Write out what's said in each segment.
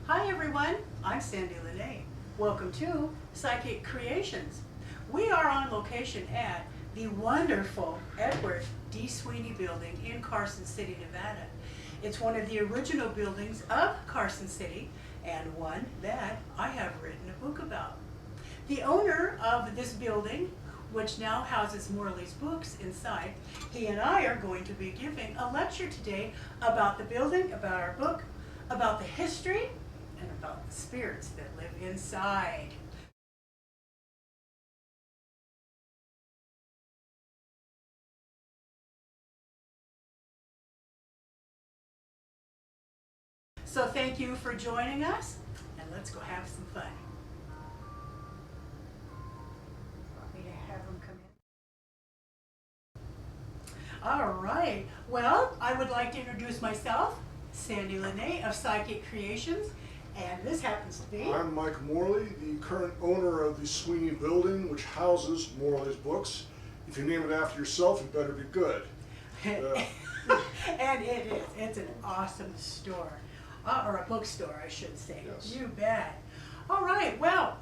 Hi everyone, I'm Sandie La Nae. Welcome to Psychic Creations. We are on location at the wonderful Edward D. Sweeney building in Carson City, Nevada. It's one of the original buildings of Carson City and one that I have written a book about. The owner of this building, which now houses Morley's books inside, he and I are going to be giving a lecture today about the building, about our book, about the history, and about the spirits that live inside. So thank you for joining us, and let's go have some fun. Want me to have them come in? All right. Well, I would like to introduce myself, Sandie La Nae of Psychic Creations, and this happens to be... I'm Michael Morley, the current owner of the Sweeney building, which houses Morley's books. If you name it after yourself, it better be good. And it is. It's an awesome store. Or a bookstore, I should say. Yes. You bet. All right, well,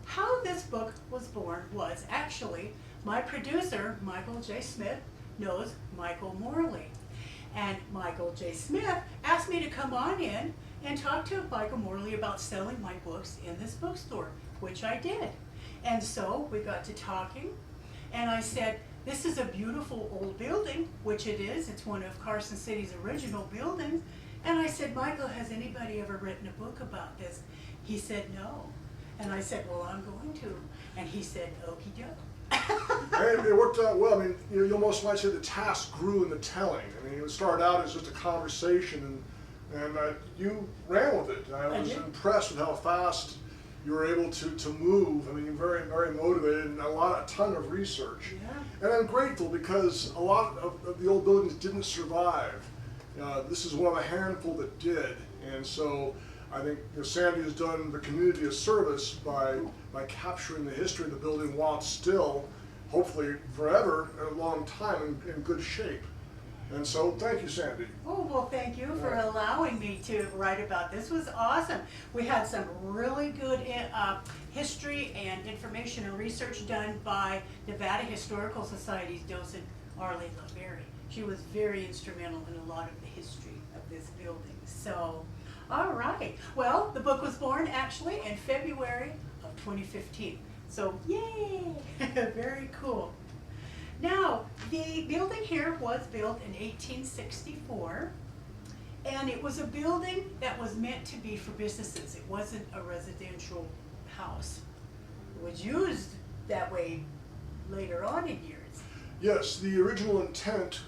how this book was born was actually my producer, Michael J. Smith, knows Michael Morley. And Michael J. Smith asked me to come on in and talk to Michael Morley about selling my books in this bookstore, which I did. And so we got to talking, and I said, this is a beautiful old building, which it is. It's one of Carson City's original buildings. And I said, Michael, has anybody ever written a book about this? He said, no. And I said, well, I'm going to. And he said, okie doke. And it worked out well. I mean, you almost might say the task grew in the telling. I mean, it started out as just a conversation, and you ran with it. I was impressed with how fast you were able to move. I mean, very, very motivated, and a ton of research. Yeah. And I'm grateful because a lot of the old buildings didn't survive. This is one of a handful that did, and so I think Sandie has done the community a service by capturing the history of the building while it's still, hopefully forever, a long time in good shape. And so thank you, Sandie. Oh, well, thank you for allowing me to write about this. This was awesome. We had some really good history and information and research done by Nevada Historical Society's docent, Arline La Ferry. She was very instrumental in a lot of the history of this building. So, all right. Well, the book was born actually in February of 2015. So, yay! Very cool. Now, the building here was built in 1864, and it was a building that was meant to be for businesses. It wasn't a residential house. It was used that way later on in years. Yes, the original intent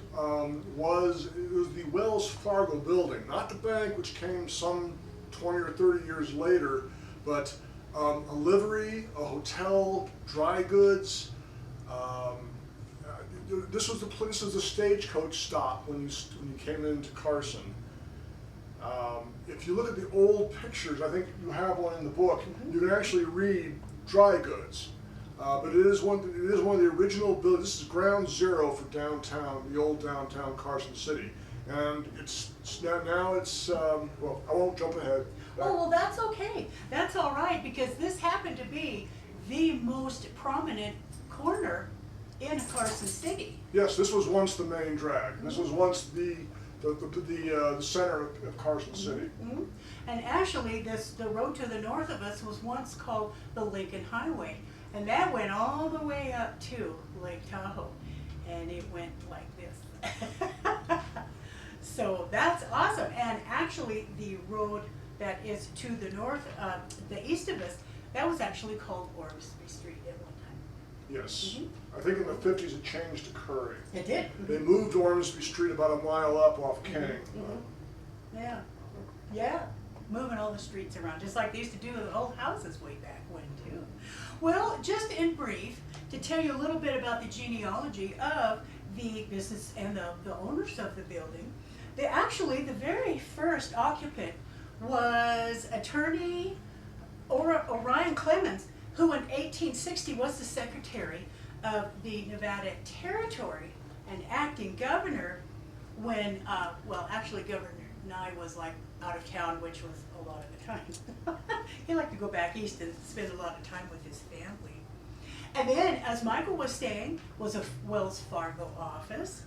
was the Wells Fargo building, not the bank, which came some 20 or 30 years later, but a livery, a hotel, dry goods. This was the stagecoach stop when you came into Carson. If you look at the old pictures, I think you have one in the book. You can actually read dry goods. But it is one of the original buildings. This is ground zero for downtown, the old downtown Carson City, and it's well, I won't jump ahead. Oh, well, that's okay. That's all right, because this happened to be the most prominent corner in Carson City. Yes, this was once the main drag. This was once the center of Carson City. Mm-hmm. And actually, the road to the north of us was once called the Lincoln Highway. And that went all the way up to Lake Tahoe, and it went like this. So that's awesome. And actually, the road that is to the north, the east of us, that was actually called Ormsby Street at one time. Yes. I think in the 50s it changed to Curry. It did. They moved Ormsby Street about a mile up off King. Yeah. Yeah. Moving all the streets around, just like they used to do with old houses way back when, too. Well, just in brief, to tell you a little bit about the genealogy of the business and the owners of the building, the very first occupant was attorney Orion Clemens, who in 1860 was the secretary of the Nevada Territory and acting governor when, well, actually Nae was like out of town, which was a lot of the time. He liked to go back east and spend a lot of time with his family. And then, as Michael was staying, was a Wells Fargo office.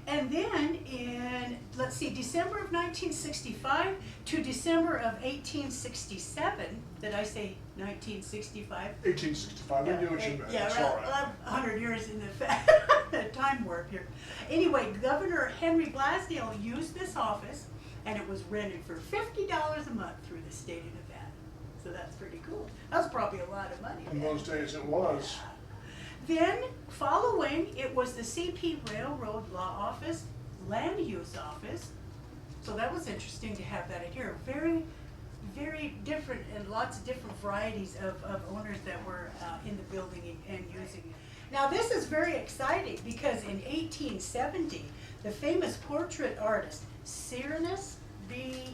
And then in, let's see, December of 1965 to December of 1867, did I say 1965? 1865, we knew what you meant. Yeah, It's around all right. 100 years in the time warp here. Anyway, Governor Henry Blasdale used this office, and it was rented for $50 a month through the state of Nevada. So that's pretty cool. That was probably a lot of money. In then. those days it was. Then, following, it was the CP Railroad Law Office, Land Use Office. So that was interesting to have that in here. Very, very different and lots of different varieties of owners that were in the building and using it. Now this is very exciting because in 1870, the famous portrait artist, Cyrus B.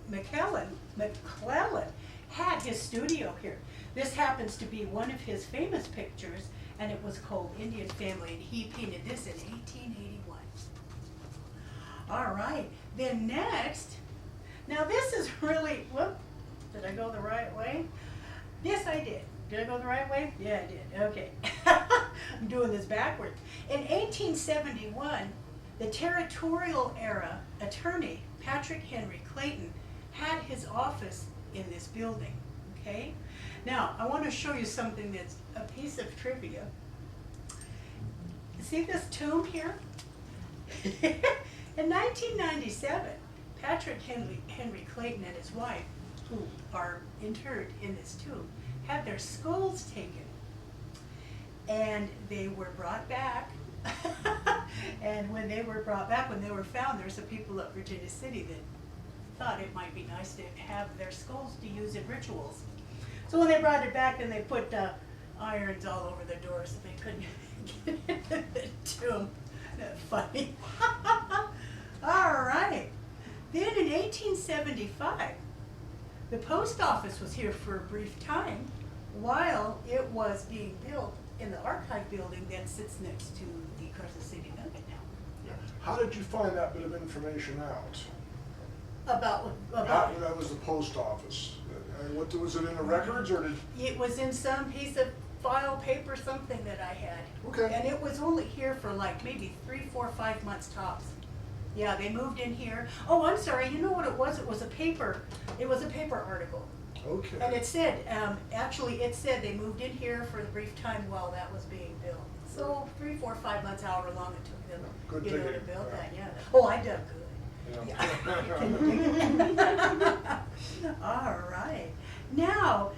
McClellan, had his studio here. This happens to be one of his famous pictures, and it was called Indian Family, and he painted this in 1881. All right, then next, now this is really, whoop, did I go the right way? Yes, I did. Did I go the right way? Yeah, I did, okay. I'm doing this backwards. In 1871, the territorial era attorney, Patrick Henry Clayton, had his office in this building, okay? Now, I want to show you something that's a piece of trivia. See this tomb here? In 1997, Patrick Henry Clayton and his wife, who are interred in this tomb, had their skulls taken. And they were brought back. And when they were brought back, when they were found, there's some people at Virginia City that thought it might be nice to have their skulls to use in rituals. So when they brought it back, then they put irons all over the doors so they couldn't get into the tomb. That's funny. All right. Then in 1875, the post office was here for a brief time while it was being built in the archive building that sits next to the Carson City Nugget now. Yeah. How did you find that bit of information out? About That was the post office. What was it in the records, or did? it was in some piece of file paper, something that I had. Okay. And it was only here for like maybe 3, 4, 5 months tops. Yeah, they moved in here. Oh, I'm sorry. You know what it was? It was a paper. It was a paper article. Okay. And it said, actually, it said they moved in here for the brief time while that was being built. So 3, 4, 5 months, however long it took them, Good to digging. build Yeah. that. Yeah. Oh, I dug good. Yeah. All right. Now,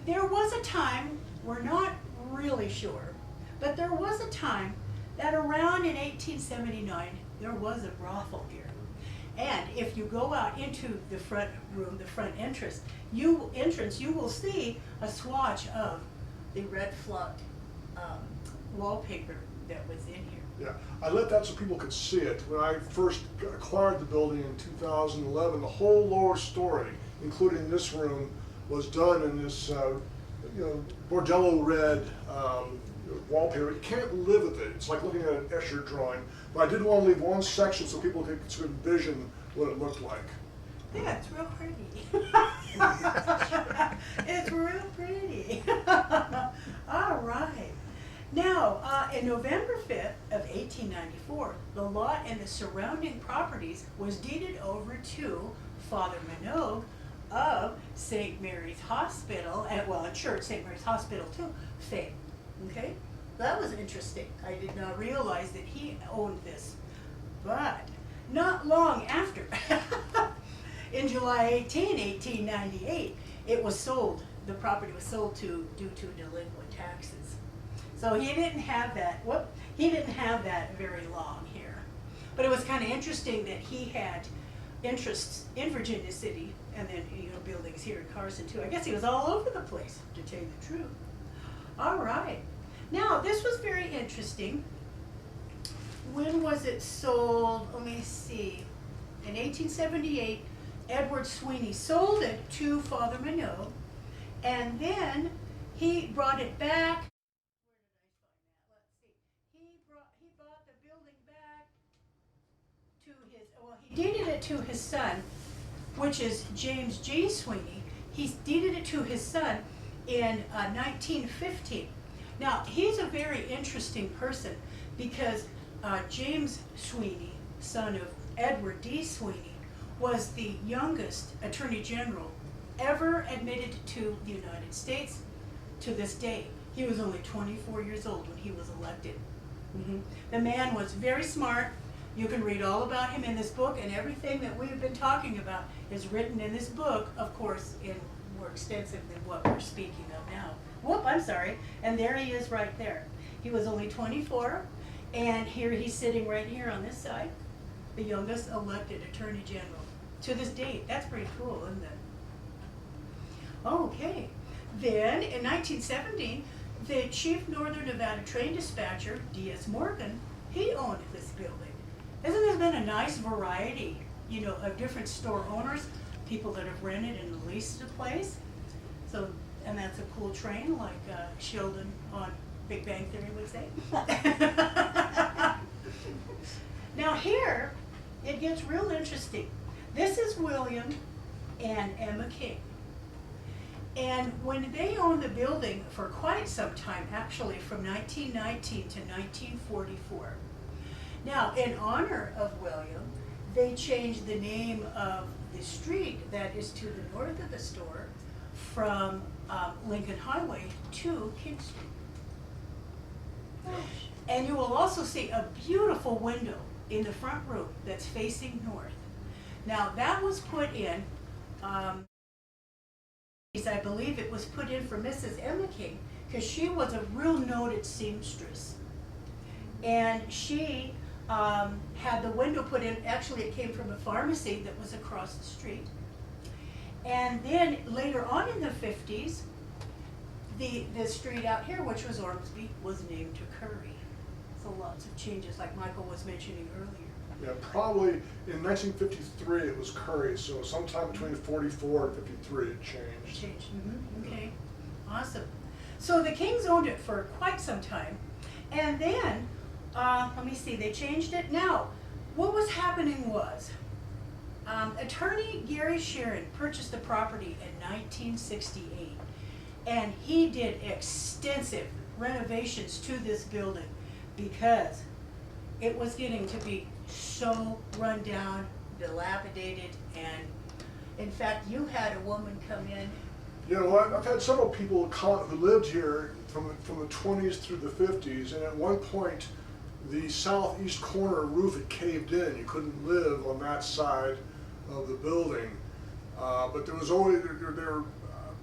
there was a time, we're not really sure, but there was a time that around in 1879, there was a brothel here. And if you go out into the front room, the front entrance, you will see a swatch of the red flood wallpaper that was in here. Yeah, I lit that so people could see it. When I first acquired the building in 2011, the whole lower story, including this room, was done in this, bordello red wallpaper. You can't live with it. It's like looking at an Escher drawing. But I did want to leave one section so people could sort of envision what it looked like. Yeah, it's real pretty. It's real pretty. All right. Now, in November 5th of 1894, the lot and the surrounding properties was deeded over to Father Minogue of St. Mary's Hospital, and church, St. Mary's Hospital too, fame. Okay? That was interesting. I did not realize that he owned this. But not long after, in July 18, 1898, it was sold. The property was sold due to delinquent taxes. So he didn't have that, he didn't have that very long here. But it was kind of interesting that he had interests in Virginia City and then, buildings here in Carson too. I guess he was all over the place, to tell you the truth. All right. Now, this was very interesting. When was it sold? Let me see. In 1878, Edward Sweeney sold it to Father Minogue, and then he brought it back. Where did I find that? Let's see. He bought the building back to he deeded it to his son, which is James G. Sweeney. He deeded it to his son in 1915. Now, he's a very interesting person because James Sweeney, son of Edward D. Sweeney, was the youngest Attorney General ever admitted to the United States to this day. He was only 24 years old when he was elected. The man was very smart. You can read all about him in this book, and everything that we've been talking about is written in this book, of course, in more extensive than what we're speaking of now. Whoop, I'm sorry. And there he is right there. He was only 24, and here he's sitting right here on this side, the youngest elected Attorney General to this date. That's pretty cool, isn't it? Okay. Then, in 1917, the Chief Northern Nevada Train Dispatcher, D.S. Morgan, he owned this building. Hasn't there been a nice variety, you know, of different store owners, people that have rented and leased a place? So, and that's a cool train, like Sheldon on Big Bang Theory would say. Now here, it gets real interesting. This is William and Emma King. And when they owned the building for quite some time, actually from 1919 to 1944. Now, in honor of William, they changed the name of the street that is to the north of the store from Lincoln Highway to King Street. And you will also see a beautiful window in the front room that's facing north. Now, that was put in, I believe it was put in for Mrs. Emma King, because she was a real noted seamstress. And she had the window put in, actually it came from a pharmacy that was across the street. And then later on in the 50s, the street out here, which was Ormsby, was named to Curry. So lots of changes, like Michael was mentioning earlier. Yeah, probably in 1953 it was Curry, so sometime between 44 and 53 it changed. Okay, awesome. So the Kings owned it for quite some time, and then, let me see, they changed it. Now, what was happening was, attorney Gary Sharon purchased the property in 1968, and he did extensive renovations to this building because it was getting to be so run down, dilapidated, and in fact, you had a woman come in. You know, I've had several people who lived here from the 20s through the 50s, and at one point, the southeast corner roof had caved in. You couldn't live on that side of the building. But there was always, there were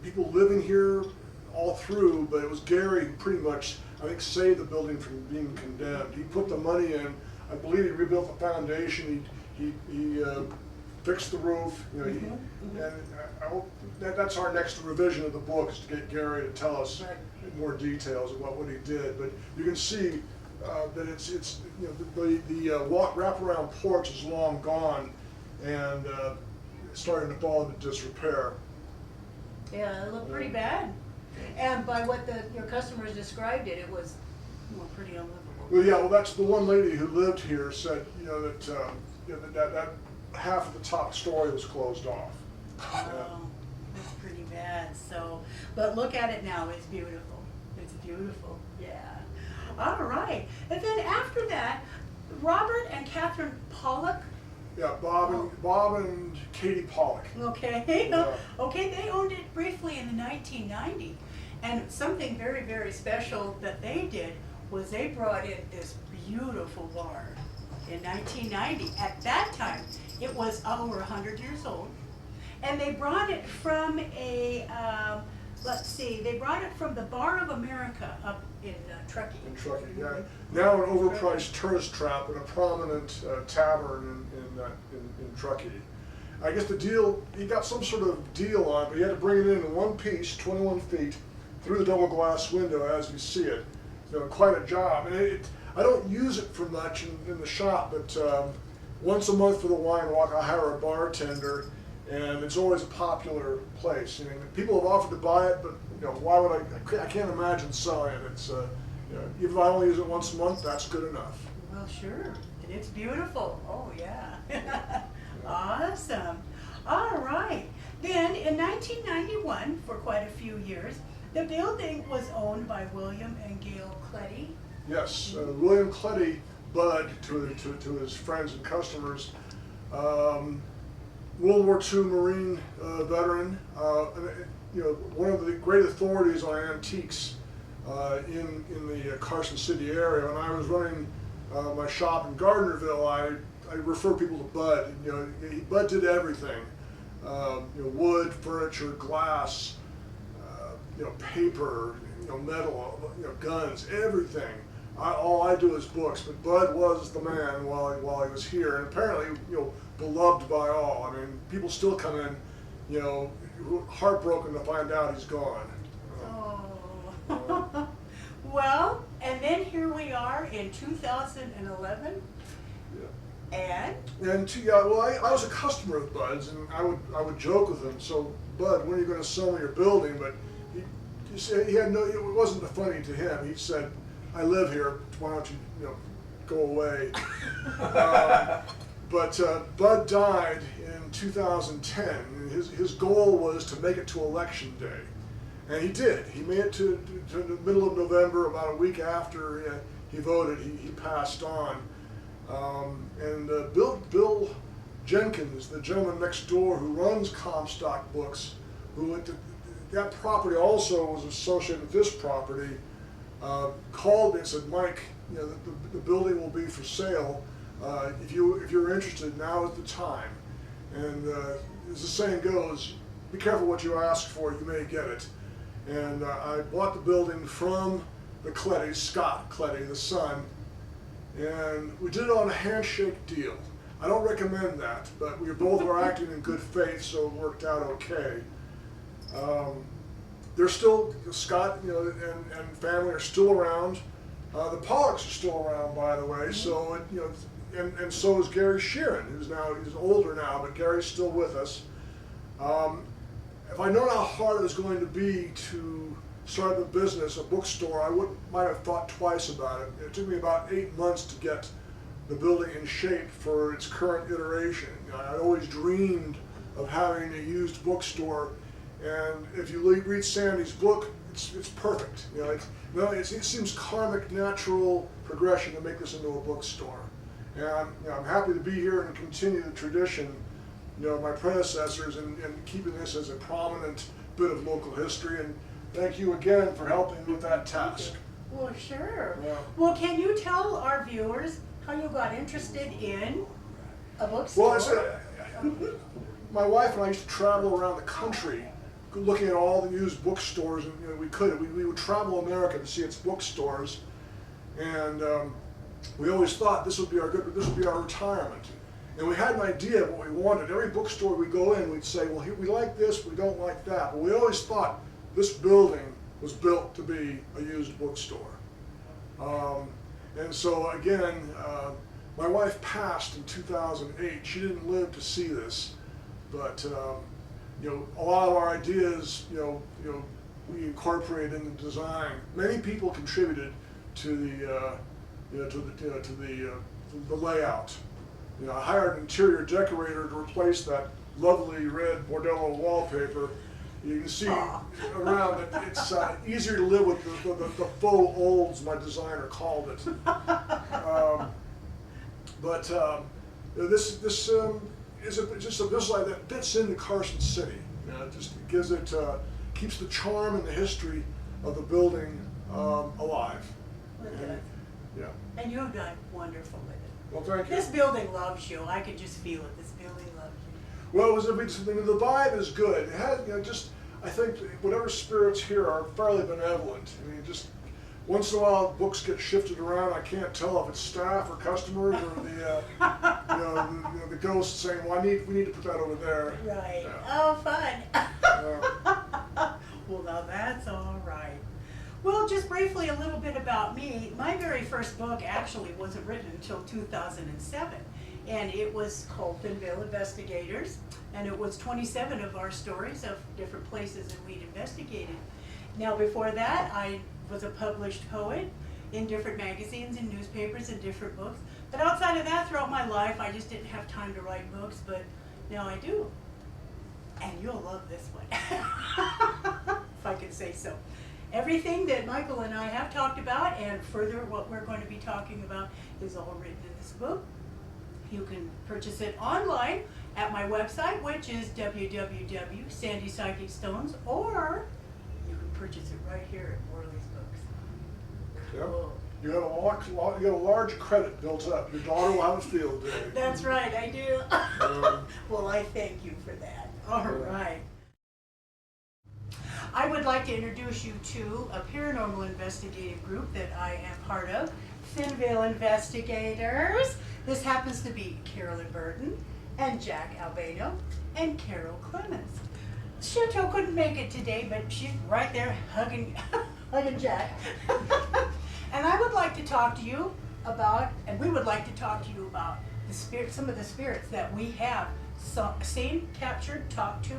people living here all through, but it was Gary who pretty much, I think, saved the building from being condemned. He put the money in. I believe he rebuilt the foundation. He fixed the roof. You know, and I hope that's our next revision of the book, is to get Gary to tell us more details about what he did. But you can see that it's you know, the wraparound porch is long gone and starting to fall into disrepair. Yeah, it looked pretty bad. And by what your customers described it, it was, well, pretty unlivable. Well, yeah, well, that's the one lady who lived here said, you know, that you know, that half of the top story was closed off. Oh, that's pretty bad. So, but look at it now. It's beautiful. It's beautiful. Yeah. All right. And then after that, Robert and Catherine Pollock. Yeah, Bob and Katie Pollock. Okay. Yeah. Okay, they owned it briefly in the 1990s. And something very, very special that they did was they brought in this beautiful barn in 1990. At that time, it was over 100 years old. And they brought it from a, let's see, they brought it from the Bar of America up in Truckee. In Truckee, yeah. Now an overpriced tourist trap and a prominent tavern in Truckee. I guess the deal, he got some sort of deal on it, but he had to bring it in one piece, 21 feet, through the double glass window as you see it. You know, quite a job. And I don't use it for much in the shop, but once a month for the wine walk, I hire a bartender, and it's always a popular place. You know, people have offered to buy it, but you know, why would I can't imagine selling it. It's you know, even if I only use it once a month, that's good enough. Well, sure, And it's beautiful. Oh, yeah. Awesome. All right. Then in 1991, for quite a few years, the building was owned by William and Gail Cletty. Yes, William Cletty, Bud, to his friends and customers, World War II Marine veteran, one of the great authorities on antiques in the Carson City area. When I was running my shop in Gardnerville, I refer people to Bud. Bud did everything. Wood, furniture, glass, paper, metal, guns, everything. All I do is books, but Bud was the man while he was here, and apparently, beloved by all. I mean, people still come in, heartbroken to find out he's gone. Oh. Well, and then here we are in 2011. Yeah. And? I was a customer of Bud's, and I would joke with him. So, Bud, when are you going to sell me your building? But he had no. It wasn't funny to him. He said, "I live here. Why don't you, go away?" But Bud died in 2010. And his goal was to make it to Election Day, and he did. He made it to the middle of November. About a week after he voted, he passed on. And Bill Jenkins, the gentleman next door who runs Comstock Books, who went to that property also was associated with this property, called me and said, "Mike, the building will be for sale. If you're interested, now is the time." And as the saying goes, be careful what you ask for, you may get it. And I bought the building from the Clettys, Scott Cletty, the son, and we did it on a handshake deal. I don't recommend that, but we both were acting in good faith, so it worked out okay. They're still, Scott, and family are still around. The Pollocks are still around, by the way. So, and so is Gary Sheeran, he's older now, but Gary's still with us. If I'd known how hard it was going to be to start a business, a bookstore, I might have thought twice about it. It took me about 8 months to get the building in shape for its current iteration. I always dreamed of having a used bookstore, and if you read Sandie's book, it's perfect. It seems karmic, natural progression to make this into a bookstore. And I'm happy to be here and continue the tradition, my predecessors, and keeping this as a prominent bit of local history. And thank you again for helping with that task. Well, sure. Yeah. Well, can you tell our viewers how you got interested in a bookstore? Well, my wife and I used to travel around the country looking at all the used bookstores, and we would travel America to see its bookstores, and we always thought this would be our retirement. And we had an idea of what we wanted. Every bookstore we go in, we'd say, well, we like this, we don't like that. But we always thought this building was built to be a used bookstore. And so again, my wife passed in 2008. She didn't live to see this, but a lot of our ideas, we incorporated in the design. Many people contributed to the layout. I hired an interior decorator to replace that lovely red Bordello wallpaper. You can see around it, it's easier to live with the faux olds, my designer called it. This is just a visual that fits into Carson City. It just gives it, keeps the charm and the history of the building alive. Yeah. And you've done wonderful with it. Well, thank you. This building loves you. I could just feel it. This building loves you. Well, the vibe is good. It has, I think whatever spirits here are fairly benevolent. I mean, just once in a while books get shifted around. I can't tell if it's staff or customers or the ghosts saying, "Well, we need to put that over there." Right. Yeah. Oh, fun. Well, now that's all right. Well, just briefly a little bit about me. My very first book actually wasn't written until 2007, and it was called Finville Investigators, and it was 27 of our stories of different places that we'd investigated. Now, before that, I was a published poet in different magazines and newspapers and different books, But outside of that, throughout my life, I just didn't have time to write books, but now I do. And you'll love this one, if I can say so. Everything that Michael and I have talked about, and further what we're going to be talking about, is all written in this book. You can purchase it online at my website, which is www.sandypsychicstones, or you can purchase it right here at Morley's Books. Yep. You got a large credit built up. Your daughter will have a field day. That's right, I do. Well, I thank you for that. All right. I would like to introduce you to a paranormal investigative group that I am part of, Thinvale Investigators. This happens to be Carolyn Burton and Jack Albano and Carol Clemens. Shinto couldn't make it today, but she's right there hugging Jack. And I would like to talk to you about, and we would like to talk to you about the spirit, some of the spirits that we have seen, captured, talked to,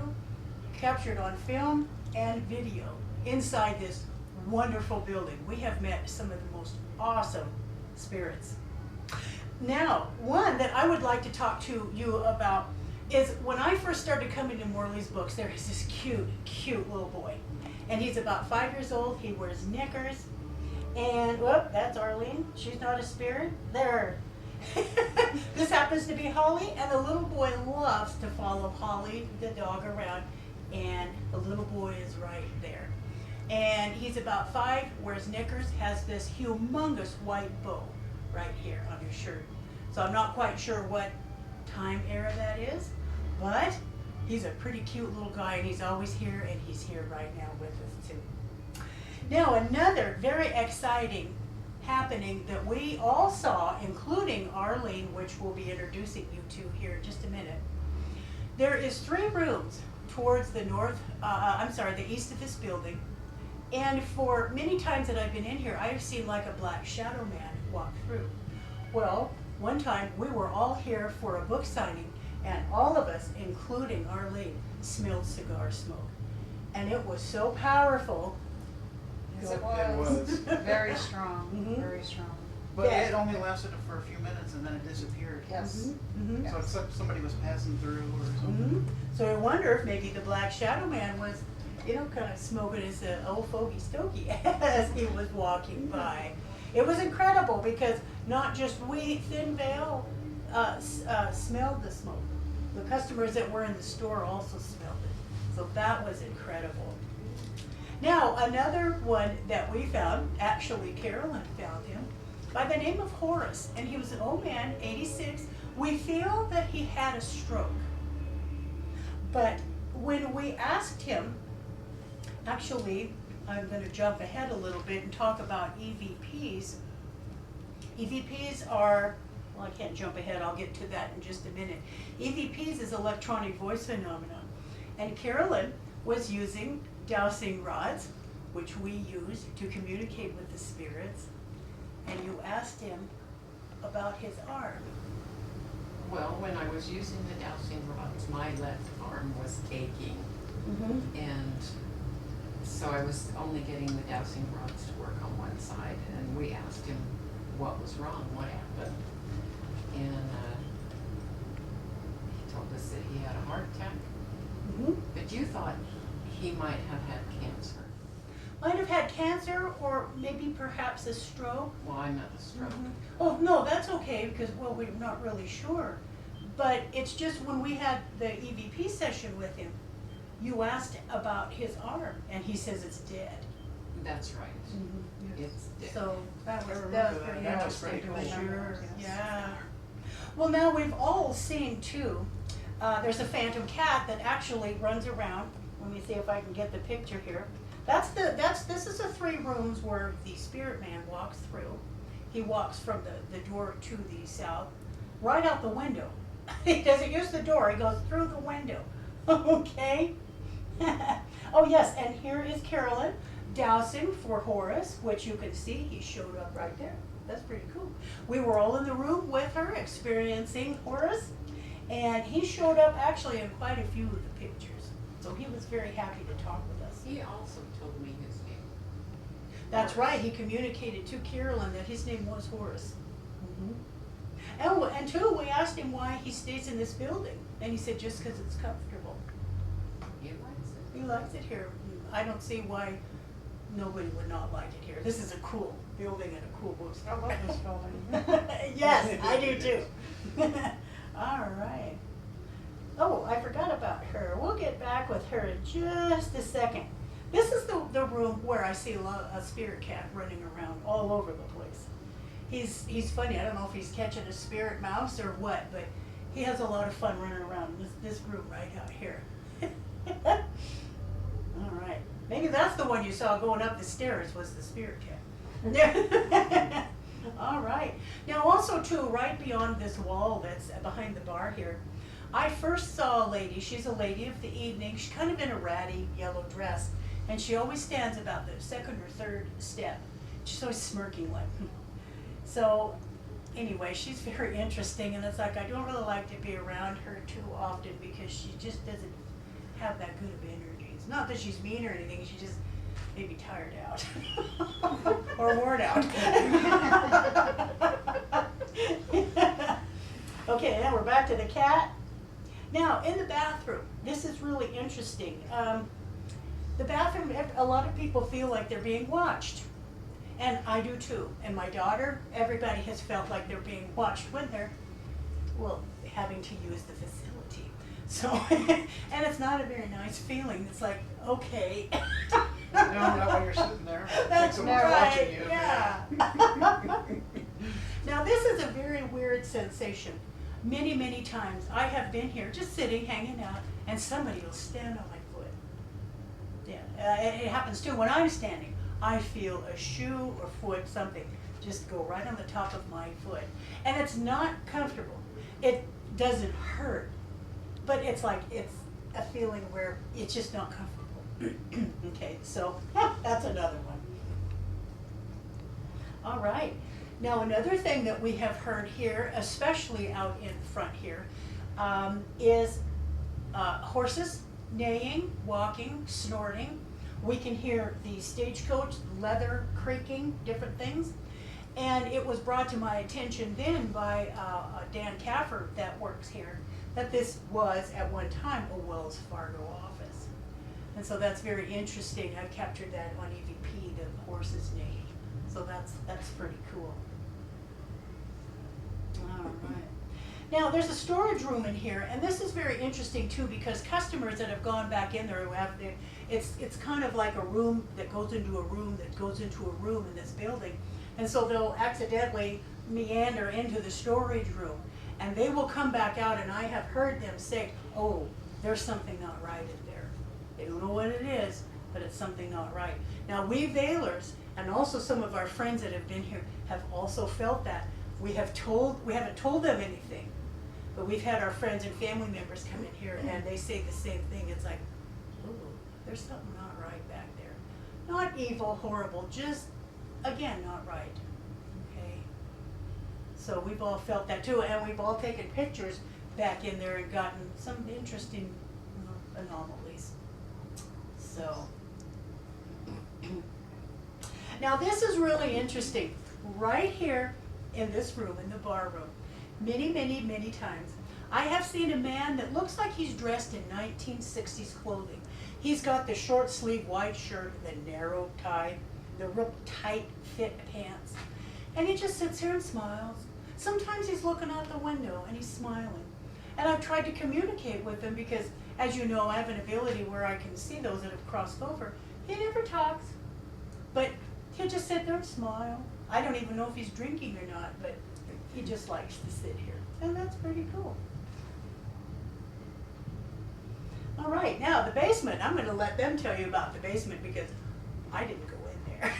captured on film and video inside this wonderful building. We have met some of the most awesome spirits. Now, one that I would like to talk to you about is when I first started coming to Morley's Books, there is this cute, cute little boy. And he's about 5 years old. He wears knickers. And, whoop, that's Arline. She's not a spirit. There. This happens to be Holly, and the little boy loves to follow Holly, the dog, around. And the little boy is right there. And he's about 5, wears knickers, has this humongous white bow right here on his shirt. So I'm not quite sure what time era that is, but he's a pretty cute little guy, and he's always here, and he's here right now with us too. Now, another very exciting happening that we all saw, including Arline, which we'll be introducing you to here in just a minute. There is 3 rooms towards the the east of this building. And for many times that I've been in here, I've seen like a black shadow man walk through. Well, one time we were all here for a book signing, and all of us, including Arline, smelled cigar smoke. And it was so powerful. Yes, It was. Very strong, Mhm. very strong. But Yeah. it only lasted for a few minutes and then it disappeared. Yes. Mhm. So it's like somebody was passing through or something. So I wonder if maybe the black shadow man was, kind of smoking his old fogey stogie as he was walking by. It was incredible because not just we, Thinvale, smelled the smoke. The customers that were in the store also smelled it. So that was incredible. Now, another one that we found, actually Carolyn found him, by the name of Horace, and he was an old man, 86. We feel that he had a stroke. But when we asked him, actually, I'm going to jump ahead a little bit and talk about EVPs. EVPs are, well, I can't jump ahead, I'll get to that in just a minute. EVPs is electronic voice phenomenon. And Carolyn was using dowsing rods, which we use to communicate with the spirits. And you asked him about his arm. Well, when I was using the dowsing rods, my left arm was aching. And so I was only getting the dowsing rods to work on one side, and we asked him what was wrong, what happened. And he told us that he had a heart attack. But you thought he might have had cancer. Might have had cancer or maybe perhaps a stroke. Well, I meant a stroke. Oh, no, that's okay because, well, we're not really sure. But it's just when we had the EVP session with him, you asked about his arm and he says it's dead. That's right. It's dead. So that was remember pretty that. That was interesting pretty to cool. remember. Yes. Yeah. Well, now we've all seen too, there's a phantom cat that actually runs around. Let me see if I can get the picture here. This is the 3 rooms where the spirit man walks through. He walks from the door to the south, right out the window. He doesn't use the door, he goes through the window. Okay? Oh yes, and here is Carolyn dowsing for Horace, which you can see he showed up right there. That's pretty cool. We were all in the room with her experiencing Horace, and he showed up actually in quite a few of the pictures. So he was very happy to talk with us. He also told me his name. That's right, he communicated to Carolyn that his name was Horace. And two, we asked him why he stays in this building, and he said just because it's comfortable. He likes it. He likes it here. I don't see why nobody would not like it here. This is a cool building and a cool bookstore. I love this building. Yes, I do too. All right. Oh, I forgot about her. We'll get back with her in just a second. This is the room where I see a spirit cat running around all over the place. He's funny. I don't know if he's catching a spirit mouse or what, but he has a lot of fun running around this room right out here. All right. Maybe that's the one you saw going up the stairs was the spirit cat. All right. Now also too, right beyond this wall that's behind the bar here, I first saw a lady. She's a lady of the evening. She's kind of in a ratty yellow dress, and she always stands about the second or third step. She's always smirking like. So anyway, she's very interesting, and it's like I don't really like to be around her too often because she just doesn't have that good of energy. It's not that she's mean or anything, she just may be tired out or worn out. Okay, now we're back to the cat. Now, in the bathroom, this is really interesting. The bathroom, a lot of people feel like they're being watched. And I do too. And my daughter, everybody has felt like they're being watched when they're, well, having to use the facility. So, and it's not a very nice feeling. It's like, okay. No, not when you're sitting there. That's Someone's right, watching you. yeah. Now this is a very weird sensation. Many, many times I have been here just sitting, hanging out, and somebody will stand on my foot. Yeah, it happens too when I'm standing. I feel a shoe or foot, something, just go right on the top of my foot. And it's not comfortable. It doesn't hurt, but it's like, it's a feeling where it's just not comfortable. Okay, so that's another one. All right. Now another thing that we have heard here, especially out in front here, is horses neighing, walking, snorting. We can hear the stagecoach, leather creaking, different things. And it was brought to my attention then by Dan Caffer that works here, that this was at one time a Wells Fargo office. And so that's very interesting. I've captured that on EVP, the horses neighing. So that's pretty cool. All right. Now there's a storage room in here, and this is very interesting too because customers that have gone back in there who have it's kind of like a room that goes into a room that goes into a room in this building, and so they'll accidentally meander into the storage room, and they will come back out, and I have heard them say, "Oh, there's something not right in there." They don't know what it is, but it's something not right. Now we Vailers and also some of our friends that have been here have also felt that. We haven't told them anything, but we've had our friends and family members come in here and they say the same thing. It's like, ooh, there's something not right back there. Not evil, horrible, just, again, not right, okay? So we've all felt that too, and we've all taken pictures back in there and gotten some interesting anomalies. So, now this is really interesting. Right here in this room, in the bar room, many, many, many times, I have seen a man that looks like he's dressed in 1960s clothing. He's got the short sleeve white shirt, the narrow tie, the real tight fit pants, and he just sits here and smiles. Sometimes he's looking out the window and he's smiling. And I've tried to communicate with him because, as you know, I have an ability where I can see those that have crossed over. He never talks, but he'll just sit there and smile. I don't even know if he's drinking or not, but he just likes to sit here. And that's pretty cool. All right, now the basement. I'm going to let them tell you about the basement because I didn't go in there.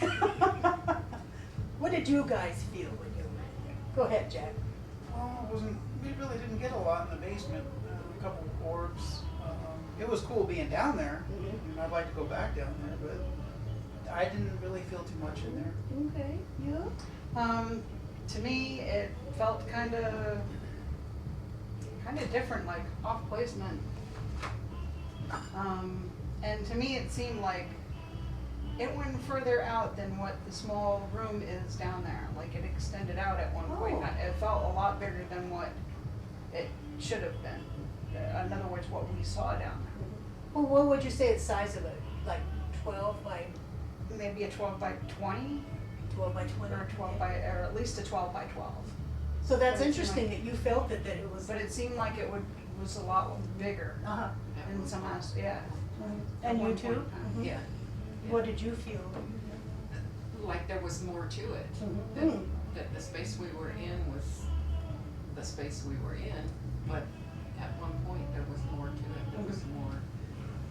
What did you guys feel when you went in there? Go ahead, Jack. Well, we really didn't get a lot in the basement. A couple of orbs. It was cool being down there. And I'd like to go back down there, but I didn't really feel too much in there. Okay, yeah. To me, it felt kind of different, like off placement. And to me, it seemed like It went further out than what the small room is down there. Like it extended out at one point. Oh. It felt a lot bigger than what it should have been. In other words, what we saw down there. Well, what would you say the size of it? Like 12 by Maybe a 12 by 20 12 by 20? or 12 by, or at least a 12 by 12. So that's But it's interesting like- that you felt that it was. But it seemed like it was a lot bigger Uh-huh. in some aspects. Yeah. And you one too? point in time. Mhm. Yeah. What did you feel? Like there was more to it. Mhm. That the space we were in was the space we were in, but at one point there was more to it. There was more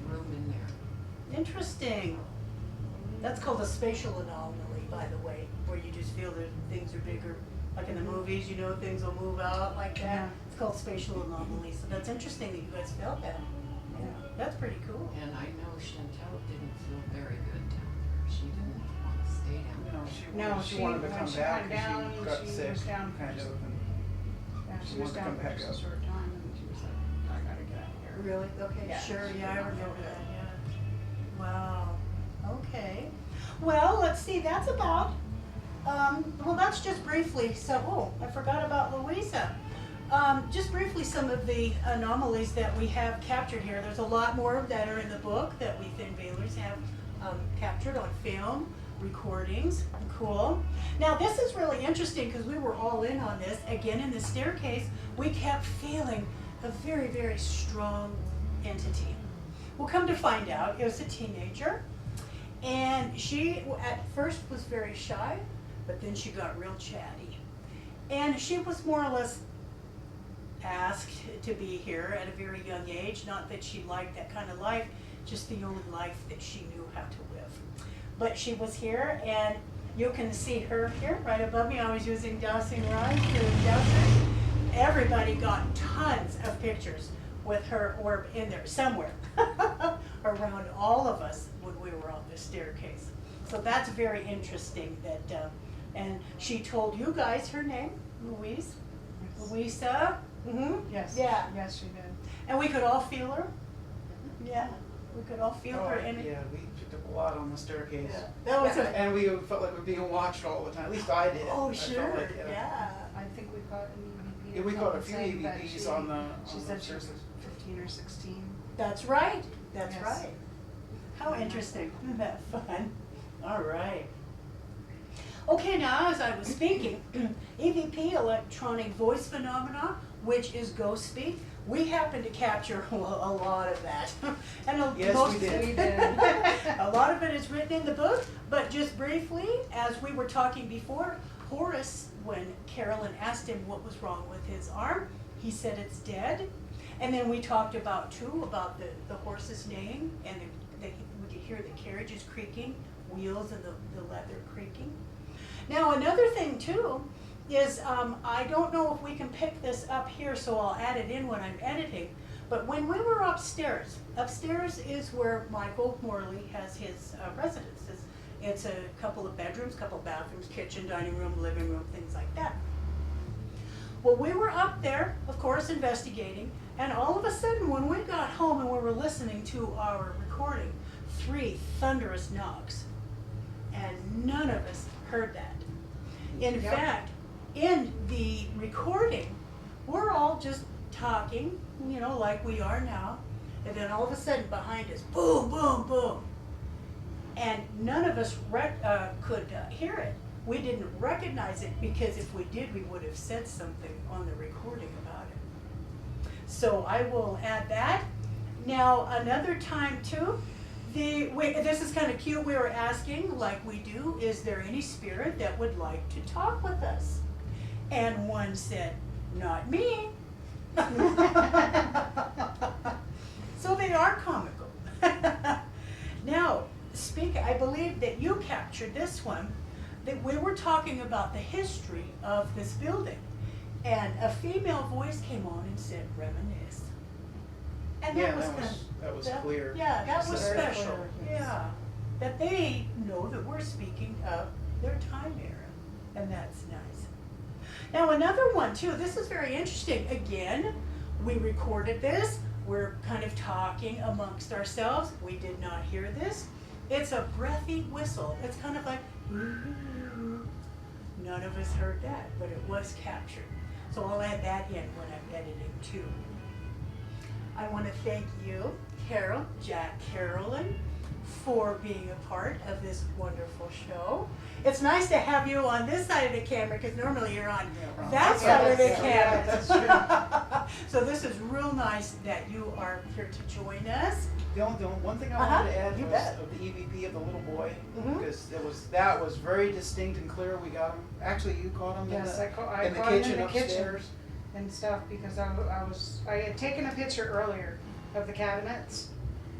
room in there. Interesting. That's called a spatial anomaly, by the way, where you just feel that things are bigger. Like in the movies, you know, things will move out like that. Yeah. It's called spatial anomaly. So that's interesting that you guys felt that. Yeah, that's pretty cool. And I know Chantel didn't feel very good down there. She didn't want to stay down there. No, she she- wanted to when come she back went 'cause down, she got she sick, was down for kind just- of, and Yeah, She she was wanted to down come for back just a up. short time and she was like, I gotta get out of here. Really? Okay, Yeah, sure, she yeah, I did not remember feel that, good. yeah. Wow, okay. Well, let's see, that's about, well, that's just briefly, so, oh, I forgot about Louisa. Just briefly, some of the anomalies that we have captured here. There's a lot more that are in the book that we Thin Veilers have captured on film, recordings, cool. Now, this is really interesting because we were all in on this. Again, in the staircase, we kept feeling a very, very strong entity. We'll come to find out, it was a teenager, and she at first was very shy, but then she got real chatty. And she was more or less asked to be here at a very young age, not that she liked that kind of life, just the only life that she knew how to live. But she was here, and you can see her here, right above me. I was using dowsing rods to douse her. Everybody got tons of pictures with her orb in there, somewhere, around all of us when we were on the staircase. So that's very interesting that, and she told you guys her name, Louisa. Mm-hmm. Yes. Yeah. Yes, she did. And we could all feel her. Yeah, we could all feel Oh, her in it. yeah, we picked up a lot on the staircase. Yeah. That was a, And we felt like we were being watched all the time. At least I did. oh, I felt sure, like, yeah. I think we caught an EVP. Yeah, we or caught a something few saying that EVPs she- on the. She on said the she was surface. 15 or 16. That's right, that's Yes. right. How interesting, isn't that fun? All right. Okay, now as I was speaking, EVP, electronic voice phenomena, which is ghost speak, we happen to capture a lot of that. And Yes, most, we did. We did. a lot of it is written in the book, but just briefly, as we were talking before, Horace, when Carolyn asked him what was wrong with his arm, he said it's dead. And then we talked about too, about the horse's name, and we could hear the carriages creaking, wheels and the leather creaking. Now, another thing too is, I don't know if we can pick this up here, so I'll add it in when I'm editing, but when we were upstairs is where Michael Morley has his residence. It's a couple of bedrooms, couple of bathrooms, kitchen, dining room, living room, things like that. Well, we were up there, of course, investigating, and all of a sudden when we got home and we were listening to our recording, 3 thunderous knocks, and none of us heard that. In Yep. fact, in the recording, we're all just talking, you know, like we are now, and then all of a sudden behind us, boom, boom, boom. And none of us could hear it. We didn't recognize it because if we did, we would have said something on the recording about it. So I will add that. Now, another time too, this is kind of cute, we were asking, like we do, is there any spirit that would like to talk with us? And one said, not me. So they are comical. Now, I believe that you captured this one, that we were talking about the history of this building, and a female voice came on and said, reminisce. And Yeah, that was that was clear. Yeah, that She was said that. special, yeah. That they know that we're speaking of their time era, and that's nice. Now another one too, this is very interesting. Again, we recorded this, we're kind of talking amongst ourselves, we did not hear this. It's a breathy whistle. It's kind of like, ooh. None of us heard that, but it was captured. So I'll add that in when I'm editing too. I want to thank you, Carol, Jack, Carolyn, for being a part of this wonderful show. It's nice to have you on this side of the camera because normally you're on that side of the camera. That's true. So this is real nice that you are here to join us. The one thing I Uh-huh, wanted to add you was bet. of the EVP of the little boy, Mhm. because that was very distinct and clear. We got him. Actually, you caught him Yes, in I caught the him kitchen in the kitchen upstairs. and stuff because I had taken a picture earlier of the cabinets,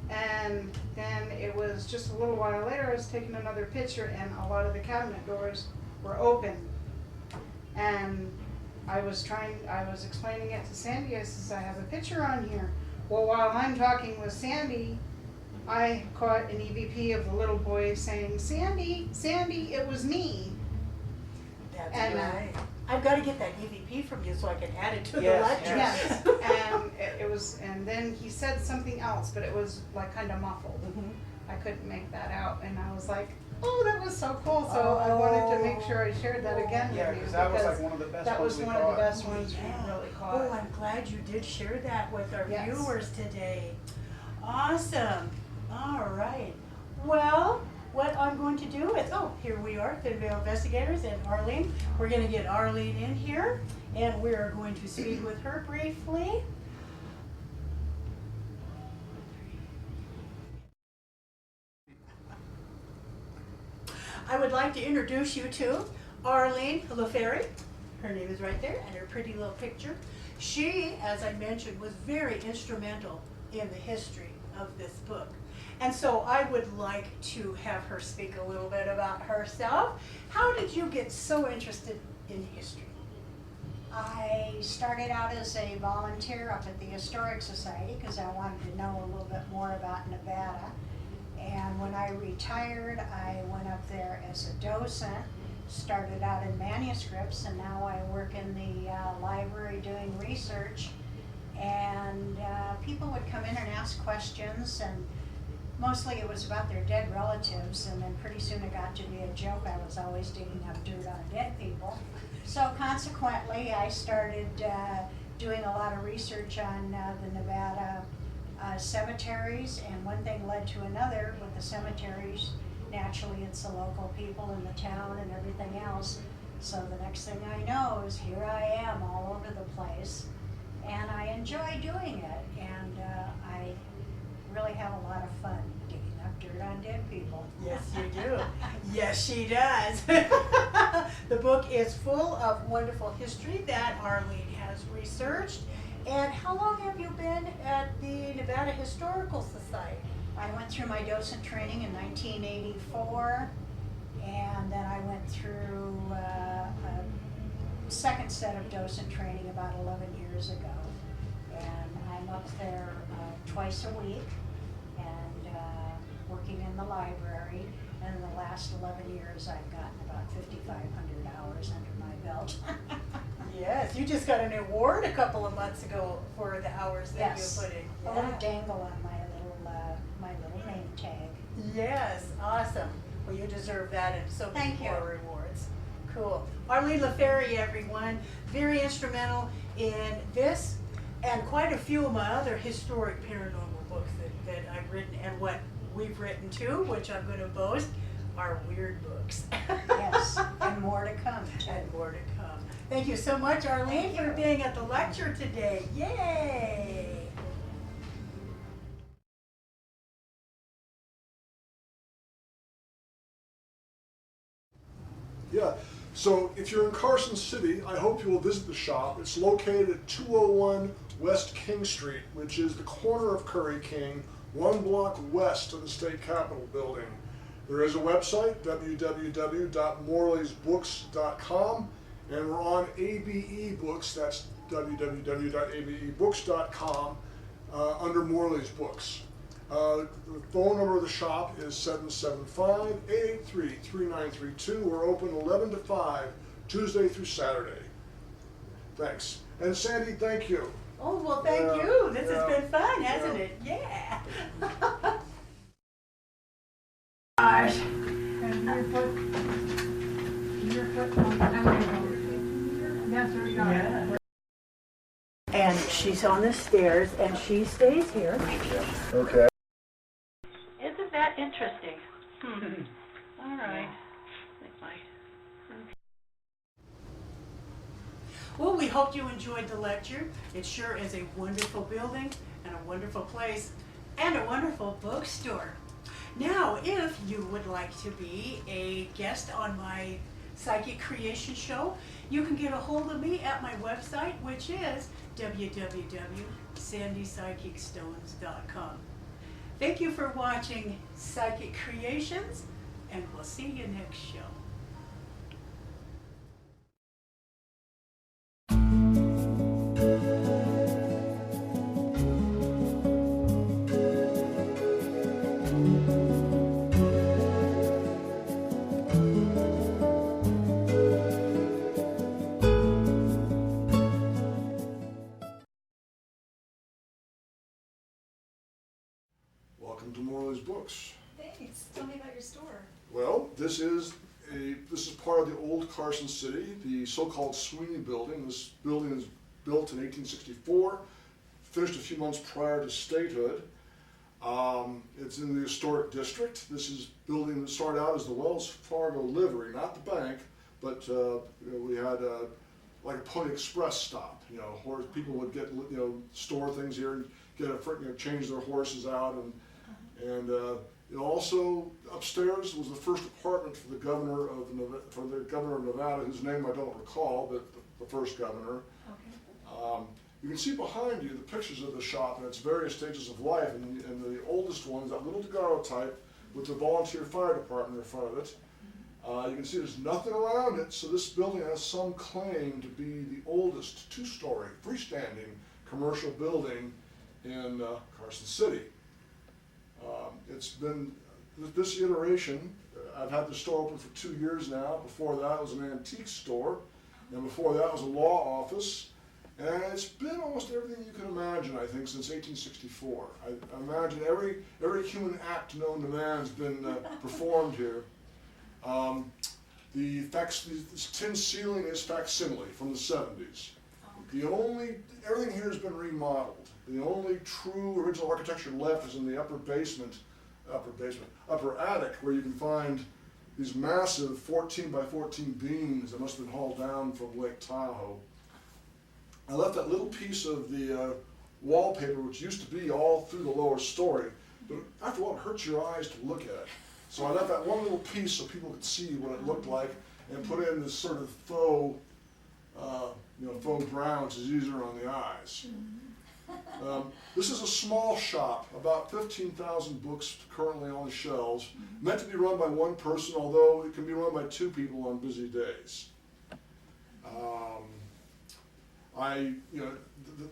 and then it was just a little while later I was taking another picture and a lot of the cabinet doors were open, and I was explaining it to Sandie. I says, I have a picture on here. Well, while I'm talking with Sandie, I caught an EVP of the little boy saying, Sandie, Sandie, it was me. That's And, right. I've got to get that EVP from you so I can add it to Yes, the lecture. Yes, and it was, and then he said something else, but it was like kind of muffled. Mhm. I couldn't make that out, and I was like, oh, that was so cool, so I wanted to make sure I shared that again with Yeah, you, because that was like one of the best that ones was we one of the caught. best ones Yeah. we really Oh, caught. I'm glad you did share that with our Yes. viewers today. Awesome. All right. Well, what I'm going to do is, here we are, Finvale Investigators and Arline. We're going to get Arline in here, and we are going to speak with her briefly. I would like to introduce you to Arline La Ferry. Her name is right there, and her pretty little picture. She, as I mentioned, was very instrumental in the history of this book. And so I would like to have her speak a little bit about herself. How did you get so interested in history? I started out as a volunteer up at the Historic Society because I wanted to know a little bit more about Nevada. And when I retired, I went up there as a docent, started out in manuscripts, and now I work in the library doing research. And people would come in and ask questions, and mostly it was about their dead relatives, and then pretty soon it got to be a joke. I was always digging up dirt on dead people. So consequently, I started doing a lot of research on the Nevada cemeteries, and one thing led to another with the cemeteries. Naturally, it's the local people in the town and everything else. So the next thing I know is here I am all over the place, and I enjoy doing it, and I really have a lot of fun digging up dirt on dead people. Yes, you do. Yes, she does. The book is full of wonderful history that Arline has researched. And how long have you been at the Nevada Historical Society? I went through my docent training in 1984, and then I went through a second set of docent training about 11 years ago. And I'm up there twice a week and working in the library. And in the last 11 years, I've gotten about 5,500 hours under my belt. Yes, you just got an award a couple of months ago for the hours that Yes. you put in. A little dangle on my little name tag. Yes, awesome. Well, you deserve that and so many Thank you. more rewards. Cool. Arline La Ferry, everyone, very instrumental in this and quite a few of my other historic paranormal books that I've written, and what we've written too, which I'm going to boast, are weird books. Yes, and more to come. And more to come. Thank you so much, Arline, for being at the lecture today. Yay! Yeah, so if you're in Carson City, I hope you will visit the shop. It's located at 201 West King Street, which is the corner of Curry King, one block west of the State Capitol building. There is a website, www.morleysbooks.com, and we're on ABE Books, that's www.abebooks.com, under Morley's Books. The phone number of the shop is 775-883-3932. We're open 11 to 5, Tuesday through Saturday. Thanks. And Sandie, thank you. Oh, well, thank Yeah, you. This has yeah, been fun, hasn't yeah. it? Yeah. your foot on the elevator. That's where we got it. And she's on the stairs, and she stays here. Okay. Isn't that interesting? All right. Well, we hope you enjoyed the lecture. It sure is a wonderful building and a wonderful place and a wonderful bookstore. Now, if you would like to be a guest on my Psychic Creation Show, you can get a hold of me at my website, which is www.sandypsychicstones.com. Thank you for watching Psychic Creations, and we'll see you next show. Welcome to Morley's Books. Thanks. Tell me about your store. Well, this is part of the old Carson City, the so-called Sweeney building. This building was built in 1864, finished a few months prior to statehood. It's in the historic district. This is building that started out as the Wells Fargo livery, not the bank, but we had like a Pony Express stop. People would get store things here and get change their horses out, and it also upstairs was the first apartment for the governor of Nevada, whose name I don't recall, but the first governor. Okay. You can see behind you the pictures of the shop and its various stages of life, and the oldest one is that little daguerreotype with the volunteer fire department in front of it. You can see there's nothing around it, so this building has some claim to be the oldest two-story freestanding commercial building in Carson City. It's been this iteration. I've had the store open for 2 years now. Before that, it was an antique store, and before that was a law office. And it's been almost everything you can imagine, I think, since 1864. I imagine every human act known to man has been performed here. This tin ceiling is facsimile from the 70s. Everything here has been remodeled. The only true original architecture left is in the upper attic, where you can find these massive 14 by 14 beams that must have been hauled down from Lake Tahoe. I left that little piece of the wallpaper, which used to be all through the lower story, but after a while it hurts your eyes to look at it. So I left that one little piece so people could see what it looked like, and put in this sort of faux brown, which is easier on the eyes. This is a small shop, about 15,000 books currently on the shelves, meant to be run by one person, although it can be run by 2 people on busy days.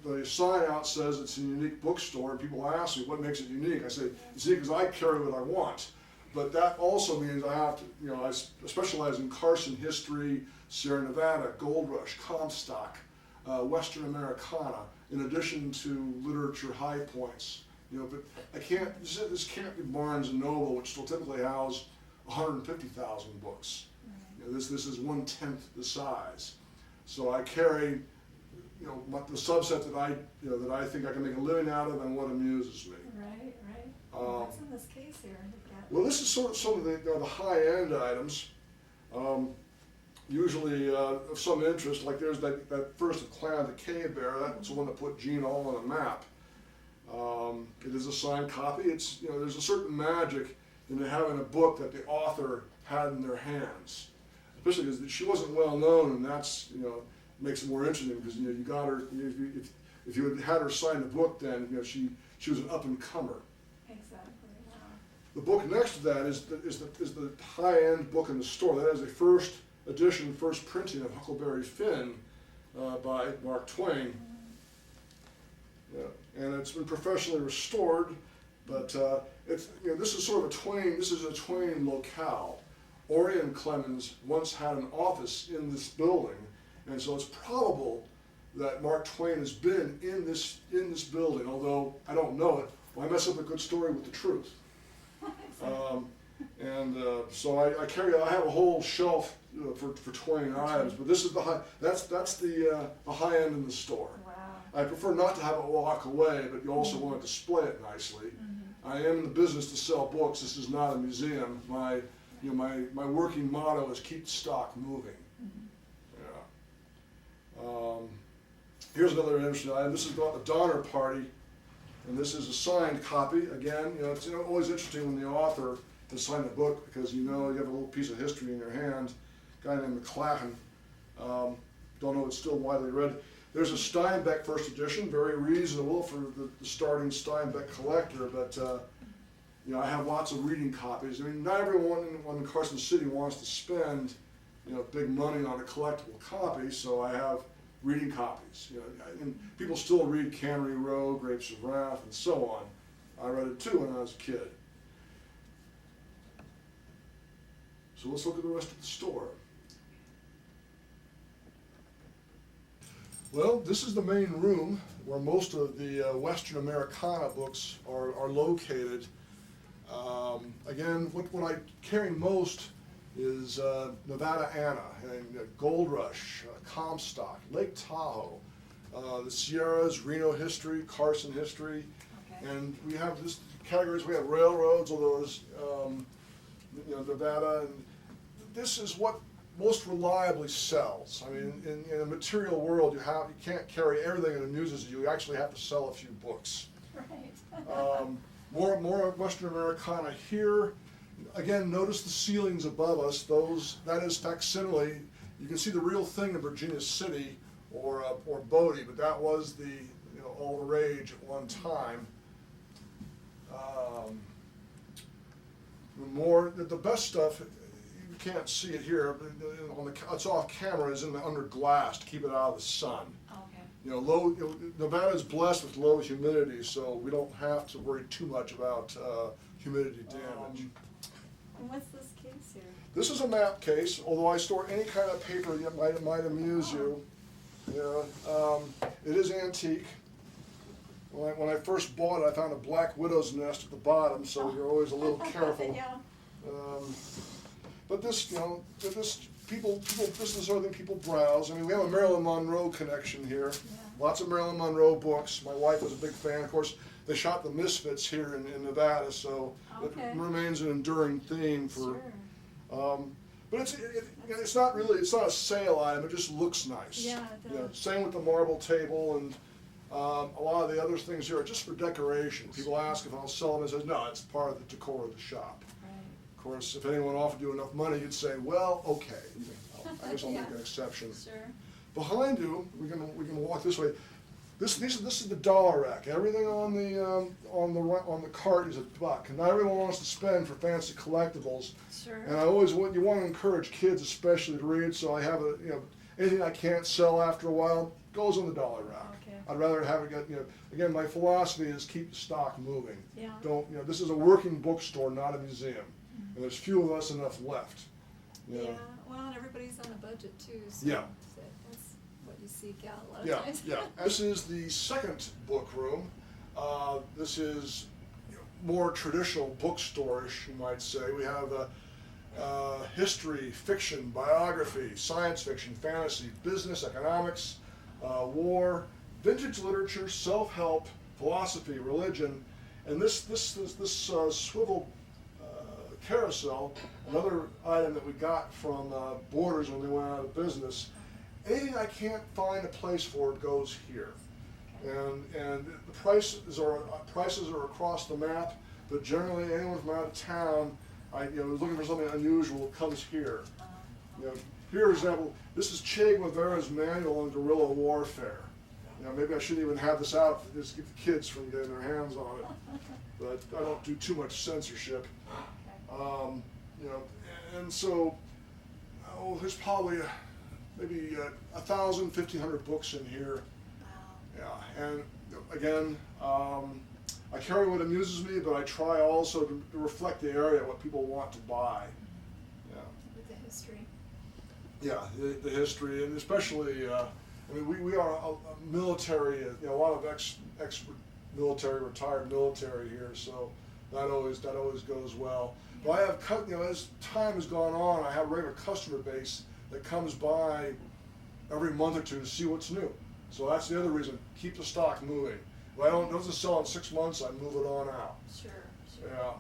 The sign out says it's a unique bookstore, and people ask me what makes it unique. I say it's unique because I carry what I want, but that also means I have to, I specialize in Carson history, Sierra Nevada, Gold Rush, Comstock, Western Americana, in addition to literature high points. But I can't. This can't be Barnes and Noble, which still typically house 150,000 books. Right. This is 1/10 the size. So I carry, the subset that I think I can make a living out of and what amuses me. Right. What's in this case here? Well, this is sort of some of the high-end items. Usually of some interest, like there's that first of Clan the Cave Bear. That's the one that put Gene all on a map. It is a signed copy. It's there's a certain magic in having a book that the author had in their hands, especially because she wasn't well known, and that's makes it more interesting because you got her. If you had her sign the book, then she was an up and comer. Exactly. Wow. The book next to that is the high-end book in the store. That is a first edition, first printing of Huckleberry Finn by Mark Twain. And it's been professionally restored, but this is sort of a Twain locale. Orion Clemens once had an office in this building, and so it's probable that Mark Twain has been in this building, although I don't know it. Why mess up a good story with the truth? And so I have a whole shelf for 20 items, but this is the high, that's the high end in the store. Wow. I prefer not to have it walk away, but you also want to display it nicely. I am in the business to sell books. This is not a museum. My working motto is keep the stock moving. Yeah. Here's another interesting item. This is about the Donner Party, and this is a signed copy. Again, it's always interesting when the author has signed a book because you have a little piece of history in your hand. A guy named McClacken. Don't know if it's still widely read. There's a Steinbeck first edition, very reasonable for the starting Steinbeck collector, but I have lots of reading copies. I mean, not everyone in Carson City wants to spend big money on a collectible copy, so I have reading copies. And people still read Cannery Row, Grapes of Wrath, and so on. I read it too when I was a kid. So let's look at the rest of the store. Well, this is the main room where most of the Western Americana books are located. Again, what I carry most is Nevada Anna, and Gold Rush, Comstock, Lake Tahoe, the Sierras, Reno history, Carson history, and we have this categories. We have railroads, although there's Nevada, and this is what most reliably sells. I mean, in a material world, you can't carry everything that amuses you. You actually have to sell a few books. Right. More Western Americana here. Again, notice the ceilings above us. That is facsimile. You can see the real thing in Virginia City or Bodie, but that was the all the rage at one time. The best stuff. You can't see it here, but it's off camera, is under glass to keep it out of the sun. Okay. Nevada is blessed with low humidity, so we don't have to worry too much about humidity damage. And what's this case here? This is a map case, although I store any kind of paper that might amuse you. It is antique. When I first bought it, I found a black widow's nest at the bottom, so you're always a little careful. Yeah. But this, this is the sort of thing people browse. I mean, we have a Marilyn Monroe connection here. Yeah. Lots of Marilyn Monroe books. My wife was a big fan. Of course, they shot The Misfits here in Nevada, so Okay. it remains an enduring theme for. Sure. But it's not a sale item. It just looks nice. Yeah, it does. Same with the marble table, and a lot of the other things here are just for decoration. People ask if I'll sell them, and I say no, it's part of the decor of the shop. Of course, if anyone offered you enough money, you'd say, well, okay, I guess I'll make an exception. Sure. Behind you, we can walk this way. This is the dollar rack. Everything on the cart is $1, and not everyone wants to spend for fancy collectibles. Sure. And you want to encourage kids especially to read. So I have anything I can't sell after a while goes on the dollar rack. Okay. I'd rather have it get again. My philosophy is keep the stock moving. Yeah. Don't this is a working bookstore, not a museum. And there's few of us enough left. Yeah. Well, and everybody's on a budget too, so Yeah. that's what you seek out a lot of Yeah, times. yeah. This is the second book room. This is more traditional bookstore-ish, you might say. We have history, fiction, biography, science fiction, fantasy, business, economics, war, vintage literature, self-help, philosophy, religion, and this swivel carousel, another item that we got from Borders when they went out of business. Anything I can't find a place for it goes here, and the prices are across the map. But generally, anyone from out of town, looking for something unusual, comes here. Here, for example, this is Che Guevara's manual on guerrilla warfare. Maybe I shouldn't even have this out to just keep the kids from getting their hands on it. But I don't do too much censorship. And so, there's probably maybe 1,000, 1,500 books in here. Wow. Yeah, and again, I carry what amuses me, but I try also to reflect the area, what people want to buy. Yeah. With the history. Yeah, the history, and especially, we are a military, a lot of ex-military, retired military here, so that always goes well. But I have, as time has gone on, I have a regular customer base that comes by every month or two to see what's new. So that's the other reason, keep the stock moving. If I don't, doesn't sell in 6 months, I move it on out. Sure, sure. Yeah.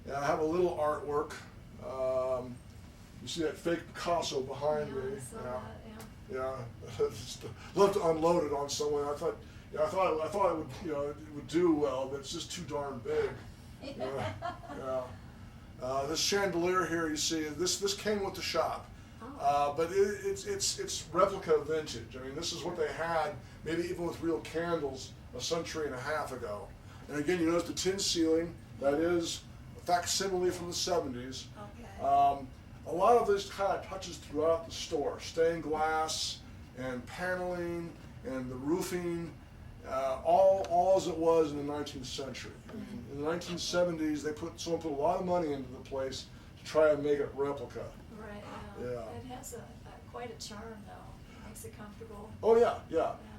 Yeah, I have a little artwork. You see that fake Picasso behind Yeah, me? I saw that, yeah. Yeah. Just love to unload it on someone. I thought it would, it would do well, but it's just too darn big. Yeah. This chandelier here, you see, this came with the shop. But it's replica vintage. I mean, this is what they had, maybe even with real candles, a century and a half ago. And again, you notice the tin ceiling, that is a facsimile from the 70s. Okay. A lot of this kind of touches throughout the store, stained glass and paneling and the roofing, all as it was in the 19th century. I mean, in the 1970s, someone put a lot of money into the place to try and make it replica. Right, Yeah. It has quite a charm though, makes it comfortable. Oh yeah.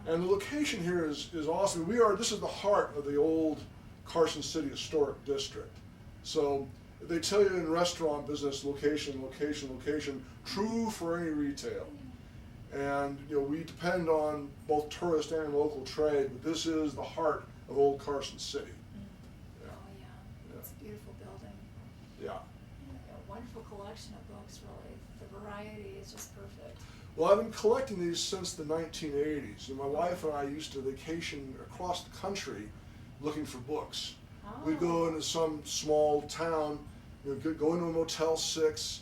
And the location here is awesome. This is the heart of the old Carson City Historic District. So they tell you in restaurant business, location, location, location, true for any retail. And we depend on both tourist and local trade, but this is the heart of old Carson City. Oh yeah, it's a beautiful building. Yeah. A wonderful collection of books, really. The variety is just perfect. Well, I've been collecting these since the 1980s. And my wife and I used to vacation across the country looking for books. We'd go into some small town, go into a Motel 6,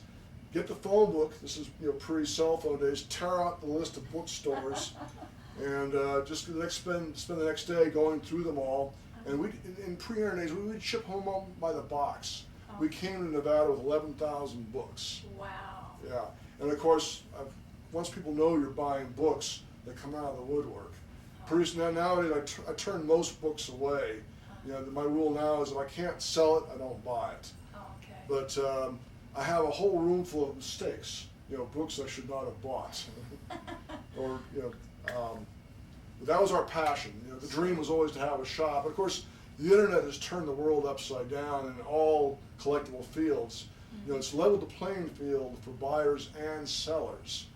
get the phone book. This is pre-cell phone days. Tear out the list of bookstores, and just spend the next day going through them all. And in pre-internet days, we'd ship home by the box. We came to Nevada with 11,000 books. Wow. Yeah, and of course, once people know you're buying books, they come out of the woodwork. Pretty soon nowadays, I turn most books away. My rule now is if I can't sell it, I don't buy it. Okay. But I have a whole room full of mistakes. Books I should not have bought. Or that was our passion. The dream was always to have a shop. Of course, the internet has turned the world upside down in all collectible fields. It's leveled the playing field for buyers and sellers.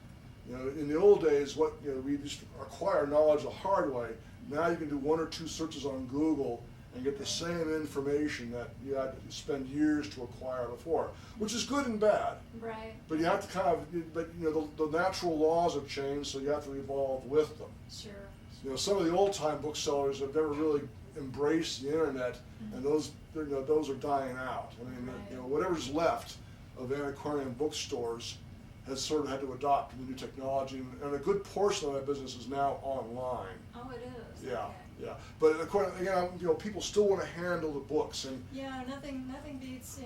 In the old days, we used to acquire knowledge the hard way. Now you can do 1 or 2 searches on Google and get the same information that you had to spend years to acquire before, which is good and bad. Right. But you have to the natural laws have changed, so you have to evolve with them. Sure. Some of the old-time booksellers have never really embraced the internet, and those are dying out. I mean, Right. Whatever's left of antiquarian bookstores has sort of had to adopt the new technology, and a good portion of that business is now online. Oh, it is. Yeah, Okay. yeah. But again, people still want to handle the books, and Yeah, nothing beats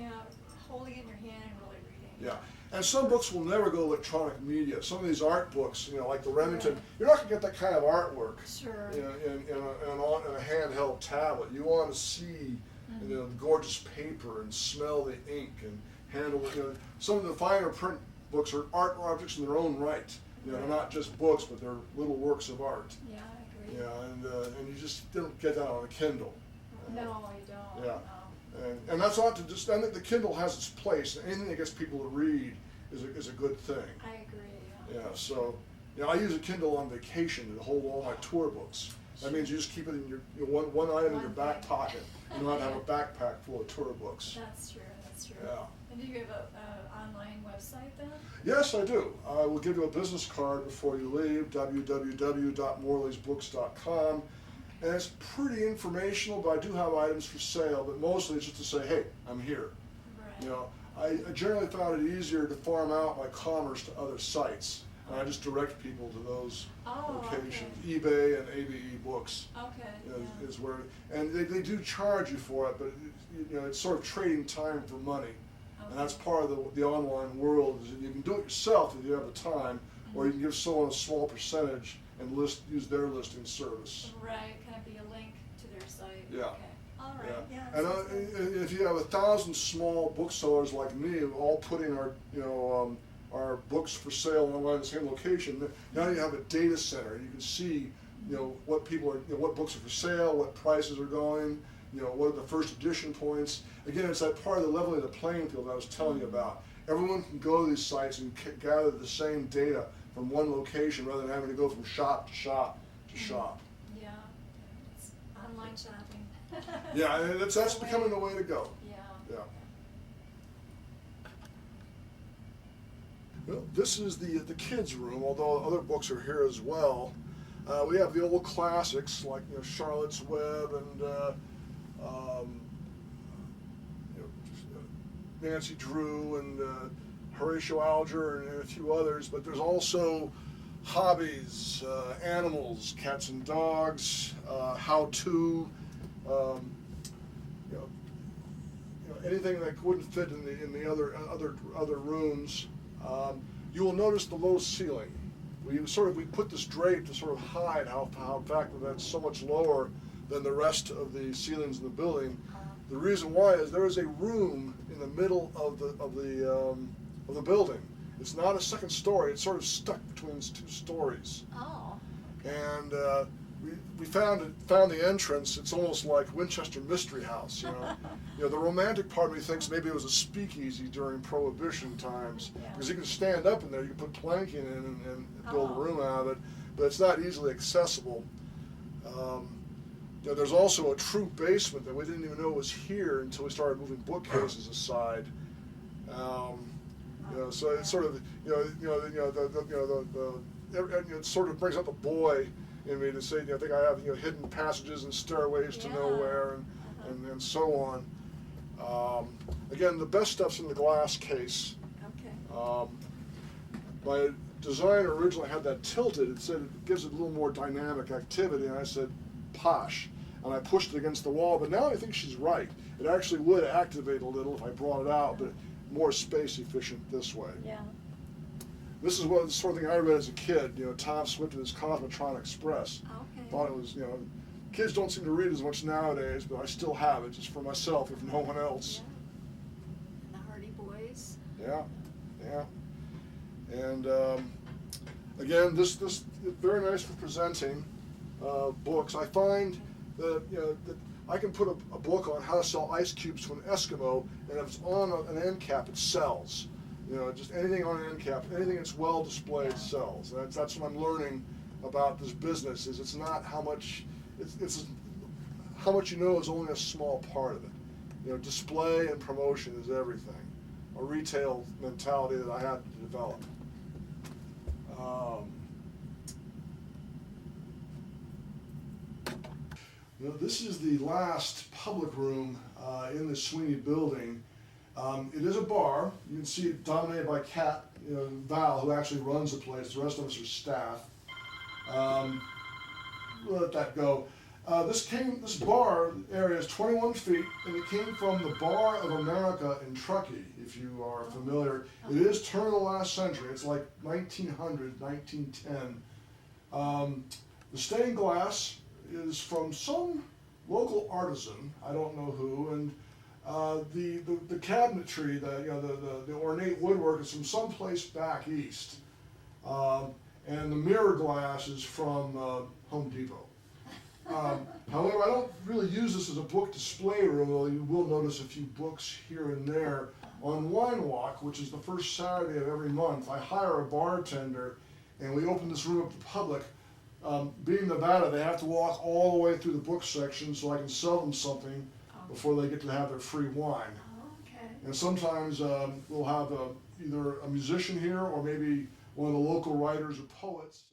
holding it in your hand and really reading. yeah. And some books will never go electronic media. Some of these art books, like the Remington, Right. you're not going to get that kind of artwork Sure. in a handheld tablet. You want to see the gorgeous paper and smell the ink and handle some of the finer print books are art objects in their own right. They're not just books, but they're little works of art. Yeah, I agree. Yeah, and you just don't get that on a Kindle. No, you don't. Yeah. No. And that's not to just. I think the Kindle has its place. Anything that gets people to read is a good thing. I agree. Yeah. So, I use a Kindle on vacation to hold all my tour books. That means you just keep it in your one item in your back pocket. You don't have to have a backpack full of tour books. That's true. That's true. Yeah. And do you have an online website then? Yes, I do. I will give you a business card before you leave, www.morleysbooks.com. And it's pretty informational, but I do have items for sale, but mostly it's just to say, hey, I'm here. Right. I generally found it easier to farm out my commerce to other sites. And I just direct people to those locations. Okay. eBay and ABE Books Okay. is where, and they do charge you for it, but it's sort of trading time for money. And that's part of the online world, is that you can do it yourself if you have the time, or you can give someone a small percentage and use their listing service. Right. Can it be a link to their site? Yeah. Okay. All right. Yeah. Yeah. And sounds good. if you have 1,000 small booksellers like me, all putting our books for sale online in the same location, now you have a data center. You can see, what people are, what books are for sale, what prices are going, you know, what are the first edition points. Again, it's that part of the leveling of the playing field I was telling you about. Everyone can go to these sites and gather the same data from one location rather than having to go from shop to shop to shop. Yeah, it's online shopping. Yeah, and that's becoming the way to go. Yeah. Yeah. Well, this is the kids' room, although other books are here as well. We have the old classics like, you know, Charlotte's Web and you know, Nancy Drew and Horatio Alger and a few others. But there's also hobbies, animals, cats and dogs, how-to. You know, anything that wouldn't fit in the other rooms. You will notice the low ceiling. We put this drape to sort of hide how in fact that's so much lower than the rest of the ceilings in the building. The reason why is there is a room in the middle of the building. It's not a second story. It's sort of stuck between two stories. Oh. And we found the entrance. It's almost like Winchester Mystery House, you know. You know, the romantic part of me thinks maybe it was a speakeasy during Prohibition times, because you can stand up in there, you can put planking in and build a room out of it, but it's not easily accessible. You know, there's also a true basement that we didn't even know was here until we started moving bookcases aside. You know, so it's sort of it sort of brings out the boy in me to say, you know, I think I have, you know, hidden passages and stairways to nowhere and so on. Again, the best stuff's in the glass case. Okay. My designer originally had that tilted. It said it gives it a little more dynamic activity, and I said, posh. And I pushed it against the wall, but now I think she's right. It actually would activate a little if I brought it out, but more space efficient this way. Yeah. This is what the sort of thing I read as a kid, you know, Tom Swift and his Cosmotron Express. Okay. Thought it was, you know, kids don't seem to read as much nowadays, but I still have it just for myself, if no one else. Yeah. And the Hardy Boys. Yeah, yeah. And again, this very nice for presenting books. I find that, you know, that I can put a book on how to sell ice cubes to an Eskimo, and if it's on an end cap, it sells. You know, just anything on an end cap, anything that's well displayed sells. That's what I'm learning about this business. Is it's not how much, it's how much you know is only a small part of it. You know, display and promotion is everything. A retail mentality that I had to develop. You know, this is the last public room in the Sweeney building. It is a bar. You can see it dominated by Kat, you know, Val, who actually runs the place. The rest of us are staff. We'll let that go. This bar area is 21 feet, and it came from the Bar of America in Truckee, if you are familiar. It is turn of the last century. It's like 1900, 1910. The stained glass is from some local artisan, I don't know who, and the cabinetry, the ornate woodwork is from someplace back east, and the mirror glass is from Home Depot. However, I don't really use this as a book display room, though you will notice a few books here and there. On Wine Walk, which is the first Saturday of every month, I hire a bartender, and we open this room up to the public. Being Nevada, they have to walk all the way through the book section so I can sell them something before they get to have their free wine. Okay. And sometimes we'll have either a musician here or maybe one of the local writers or poets.